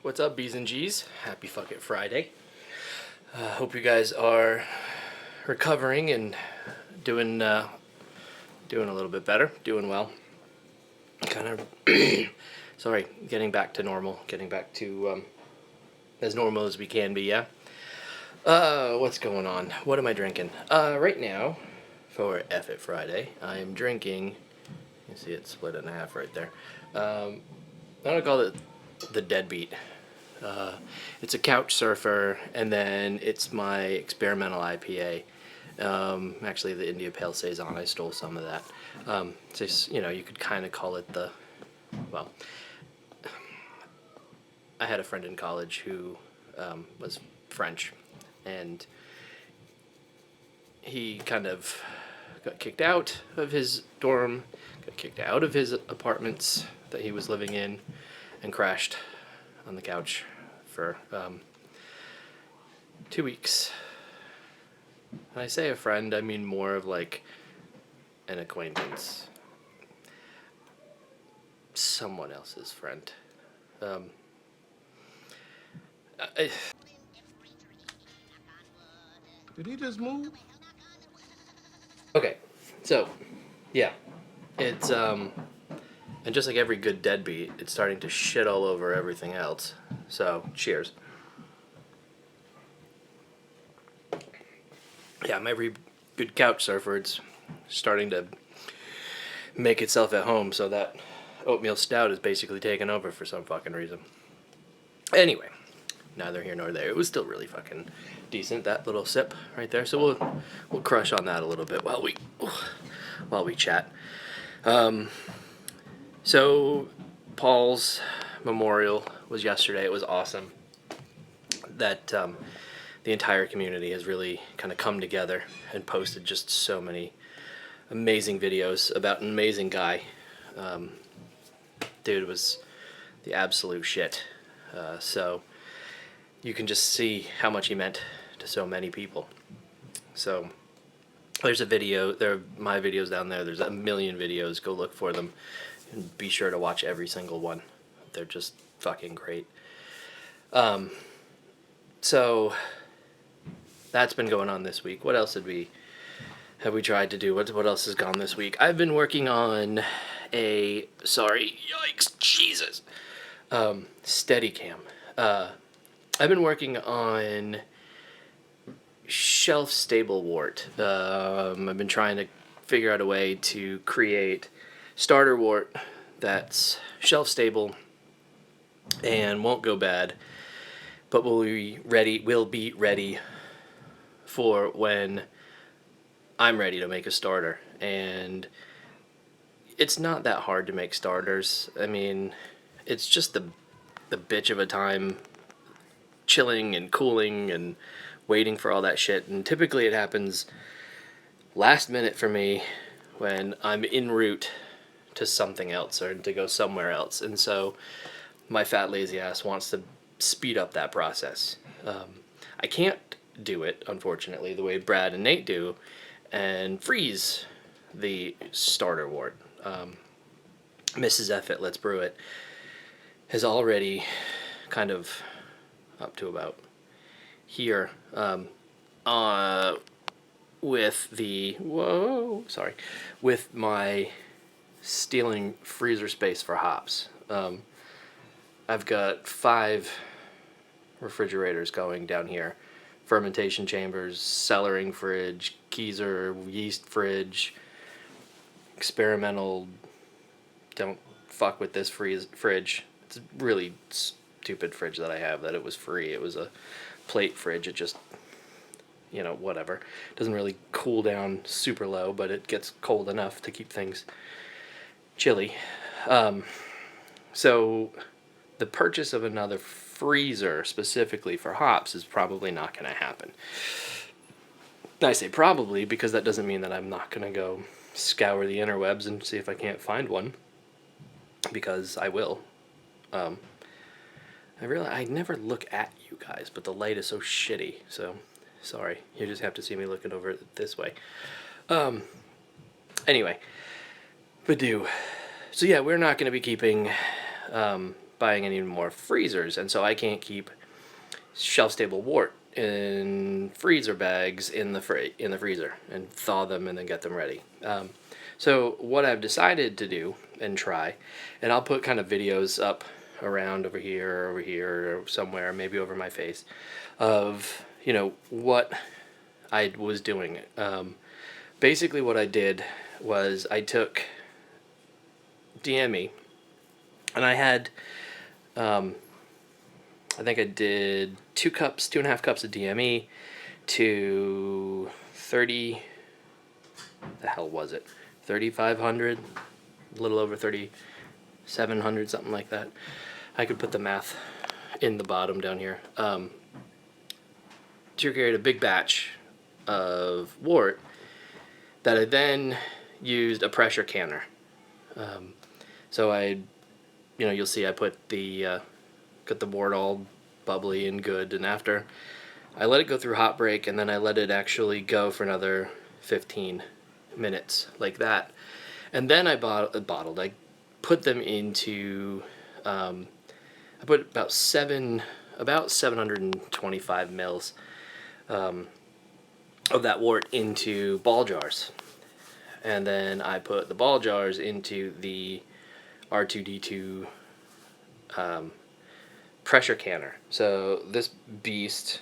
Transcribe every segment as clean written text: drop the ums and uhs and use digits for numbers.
What's up, B's and G's? Happy fucking Friday. Hope you guys are recovering and doing a little bit better, doing well. Kind of, sorry, getting back to normal, getting back to as normal as we can be, yeah? What's going on? What am I drinking? Right now, for itF Friday, I am drinking, you see it split in half right there. I'm gonna call it the Deadbeat. It's a couch surfer, and then it's my experimental IPA. Actually, the India Pale Saison, I stole some of that. So, you could kind of call it well, I had a friend in college who was French, and he kind of got kicked out of his dorm, got kicked out of his apartments that he was living in, and crashed on the couch for 2 weeks. When I say a friend, I mean more of like an acquaintance. Someone else's friend. Did he just move? Okay, so, yeah. It's, and just like every good deadbeat, it's starting to shit all over everything else. So, cheers. Yeah, I'm every good couch surfer. It's starting to make itself at home, so that oatmeal stout is basically taken over for some fucking reason. Anyway, neither here nor there. It was still really fucking decent, that little sip right there. So we'll crush on that a little bit while we chat. So Paul's memorial was yesterday. It was awesome. That the entire community has really kind of come together and posted just so many amazing videos about an amazing guy. Dude was the absolute shit. So you can just see how much he meant to so many people. So there's a video, there are my videos down there. There's a million videos. Go look for them and be sure to watch every single one. They're just fucking great. So that's been going on this week. What else have we tried to do? What else has gone this week? I've been working on yikes, Jesus, Steadicam. I've been working on shelf stable wart. I've been trying to figure out a way to create starter wart that's shelf stable and won't go bad, but will be ready for when I'm ready to make a starter. And it's not that hard to make starters. I mean, it's just the bitch of a time chilling and cooling and waiting for all that shit. And typically it happens last minute for me when I'm en route to something else or to go somewhere else. And so my fat lazy ass wants to speed up that process. I can't do it, unfortunately, the way Brad and Nate do and freeze the starter wort. Mrs. Effett, Let's Brew It, has already kind of up to about here with my stealing freezer space for hops. I've got 5 refrigerators going down here. Fermentation chambers, cellaring fridge, Keyser yeast fridge, experimental don't fuck with this fridge. It's a really stupid fridge that I have, that it was free. It was a plate fridge. It just, whatever. Doesn't really cool down super low, but it gets cold enough to keep things chilly. So the purchase of another freezer specifically for hops is probably not going to happen. I say probably because that doesn't mean that I'm not going to go scour the interwebs and see if I can't find one, because I will. I realize I never look at you guys, but the light is so shitty, so sorry. You just have to see me looking over it this way. Anyway, so yeah, we're not going to be keeping buying any more freezers, and so I can't keep shelf-stable wort in freezer bags in the freezer and thaw them and then get them ready. So what I've decided to do and try, and I'll put kind of videos up around over here or somewhere, maybe over my face, of, you know, what I was doing. Basically what I did was I took DME, and I had, I think I did 2.5 cups of DME to 30, the hell was it, 3,500, a little over 3,700, something like that. I could put the math in the bottom down here. To create a big batch of wort that I then used a pressure canner. So I, you know, you'll see I put got the wort all bubbly and good, and after I let it go through hot break, and then I let it actually go for another 15 minutes like that, and then I bottled. I put them into I put about 725 mils of that wort into ball jars, and then I put the ball jars into the R2D2 pressure canner. So this beast,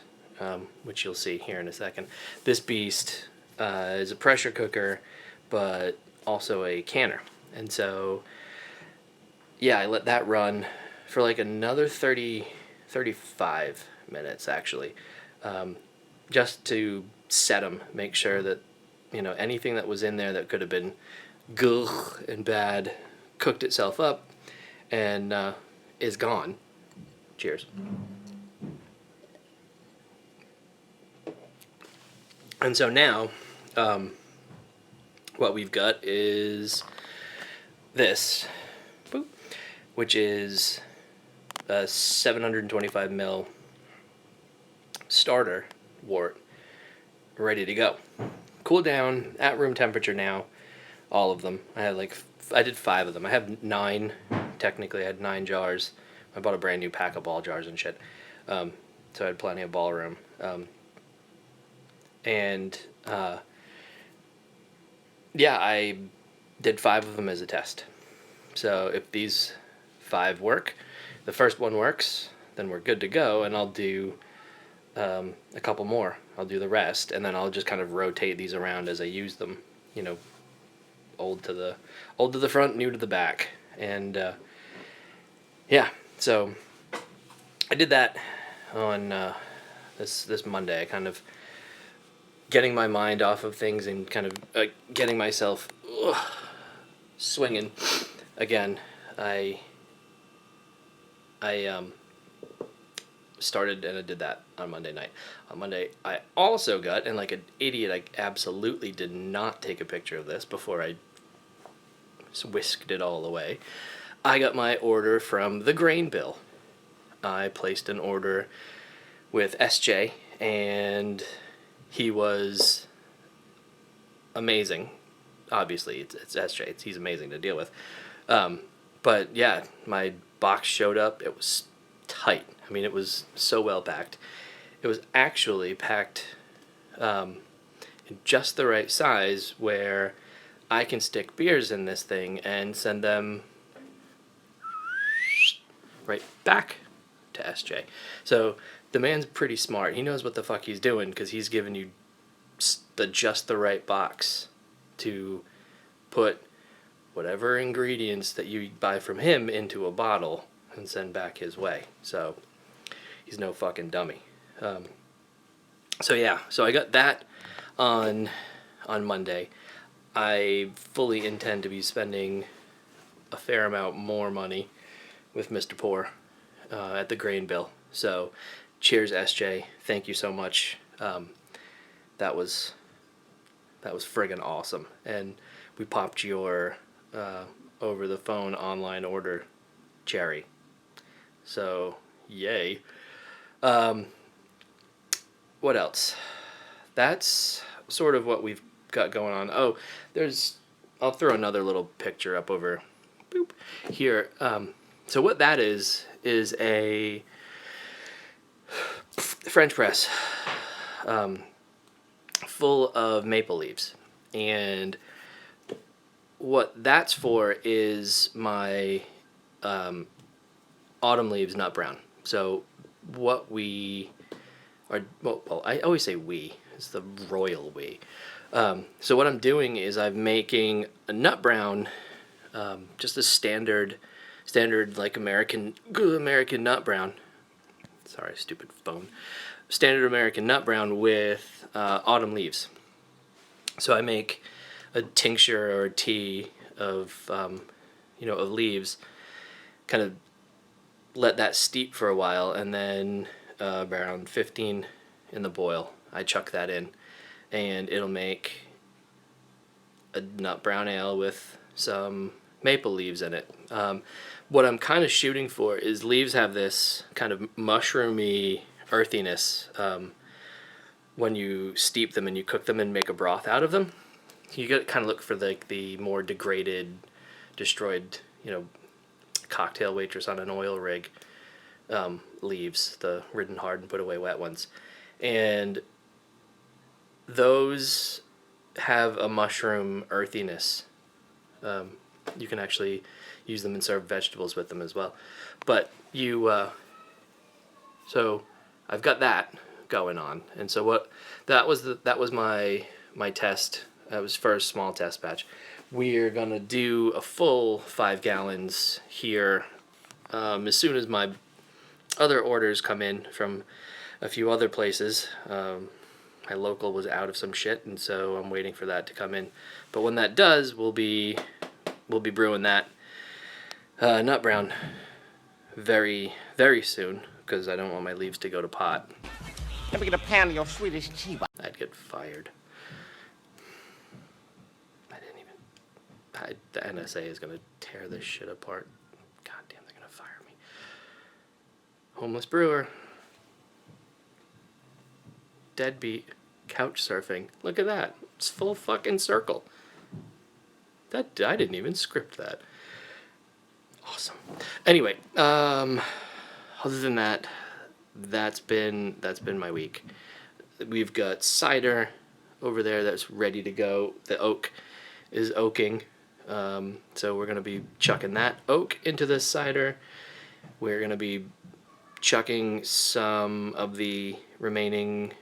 which you'll see here in a second, this beast is a pressure cooker, but also a canner. And so, yeah, I let that run for like another 35 minutes, actually, just to set them, make sure that, you know, anything that was in there that could have been gugh and bad cooked itself up and is gone. Cheers. And so now, what we've got is this, which is a 725 ml starter wort, ready to go. Cool down at room temperature now, all of them. I did 5 of them. I have 9, technically I had 9 jars. I bought a brand new pack of ball jars and shit. So I had plenty of ball room. Yeah, I did 5 of them as a test. So if these 5 work, the first one works, then we're good to go, and I'll do a couple more. I'll do the rest, and then I'll just kind of rotate these around as I use them. You know, old to the front, new to the back, and yeah. So I did that on this Monday. I kind of getting my mind off of things and kind of getting myself swinging again. I started and I did that on Monday night. On Monday, I also got, and like an idiot, I absolutely did not take a picture of this before I whisked it all away. I got my order from the grain bill. I placed an order with SJ, and he was amazing. Obviously, it's SJ. He's amazing to deal with. But yeah, my box showed up. It was tight. I mean, it was so well packed. It was actually packed in just the right size where I can stick beers in this thing and send them right back to SJ. So the man's pretty smart. He knows what the fuck he's doing, because he's giving you just the right box to put whatever ingredients that you buy from him into a bottle and send back his way. So he's no fucking dummy. So yeah, so I got that on Monday. I fully intend to be spending a fair amount more money with Mr. Poor at the grain bill. So cheers, SJ. Thank you so much. That was friggin' awesome. And we popped your over the phone online order cherry. So yay. What else? That's sort of what we've got going on. Oh, I'll throw another little picture up over here. So what that is is a French press full of maple leaves. And what that's for is my autumn leaves nut brown. So what we are, well, I always say we, it's the royal we. So what I'm doing is I'm making a nut brown, just a standard like American nut brown. Sorry, stupid phone. Standard American nut brown with autumn leaves. So I make a tincture or a tea of, of leaves, kind of let that steep for a while, and then around 15 in the boil, I chuck that in, and it'll make a nut brown ale with some maple leaves in it. What I'm kind of shooting for is leaves have this kind of mushroomy earthiness when you steep them and you cook them and make a broth out of them. You got to kind of look for the more degraded, destroyed, cocktail waitress on an oil rig leaves, the ridden hard and put away wet ones. And those have a mushroom earthiness. You can actually use them and serve vegetables with them as well. But so I've got that going on, and so that was my test. That was first small test batch. We're gonna do a full 5 gallons here as soon as my other orders come in from a few other places. My local was out of some shit, and so I'm waiting for that to come in. But when that does, we'll be brewing that nut brown very, very soon, because I don't want my leaves to go to pot. Let me get a pound of your Swedish cheese. I'd get fired. The NSA is going to tear this shit apart. God damn, they're going to fire me. Homeless brewer. Deadbeat. Couch surfing. Look at that. It's full fucking circle. I didn't even script that. Awesome. Anyway, other than that, that's been my week. We've got cider over there that's ready to go. The oak is oaking. So we're going to be chucking that oak into this cider. We're going to be chucking some of the remaining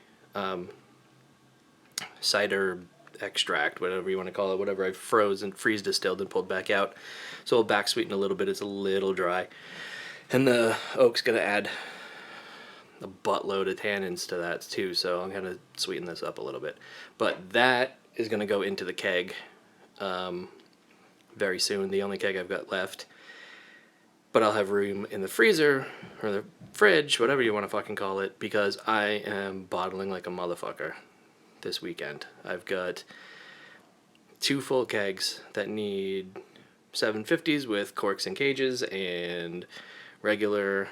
cider extract, whatever you want to call it, whatever I freeze distilled and pulled back out. So we'll back sweeten a little bit. It's a little dry. And the oak's going to add a buttload of tannins to that too, so I'm going to sweeten this up a little bit. But that is going to go into the keg very soon, the only keg I've got left. But I'll have room in the freezer, or the fridge, whatever you want to fucking call it, because I am bottling like a motherfucker this weekend. I've got 2 full kegs that need 750s with corks and cages, and regular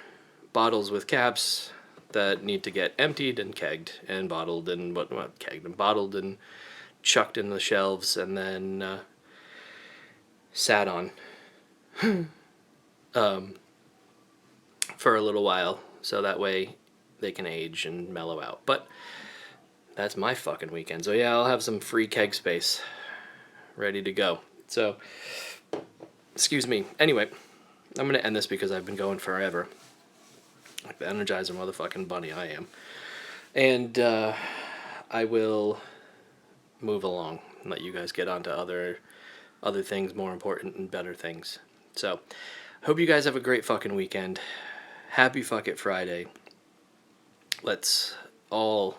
bottles with caps that need to get emptied and kegged and bottled and kegged and bottled and chucked in the shelves and then sat on for a little while, so that way they can age and mellow out. But that's my fucking weekend. So yeah, I'll have some free keg space ready to go. So, excuse me. Anyway, I'm going to end this because I've been going forever. Like the Energizer motherfucking bunny I am. And I will move along and let you guys get on to other things, more important and better things. So, hope you guys have a great fucking weekend. Happy Fuck It Friday. Let's all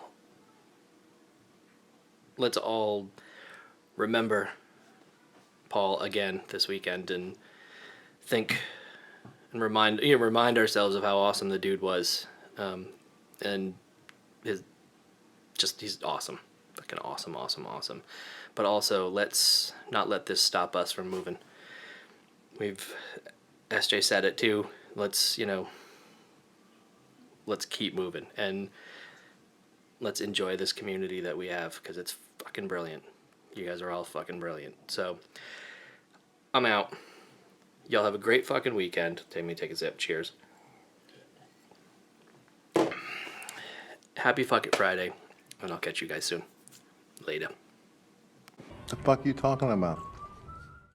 remember Paul again this weekend and think and remind ourselves of how awesome the dude was. And he's awesome. Fucking awesome. But also, let's not let this stop us from moving. SJ said it too. Let's keep moving and let's enjoy this community that we have, because it's fucking brilliant. You guys are all fucking brilliant. So, I'm out. Y'all have a great fucking weekend. Take a sip. Cheers. happy Fuck It Friday, and I'll catch you guys soon. Later. The fuck you talking about?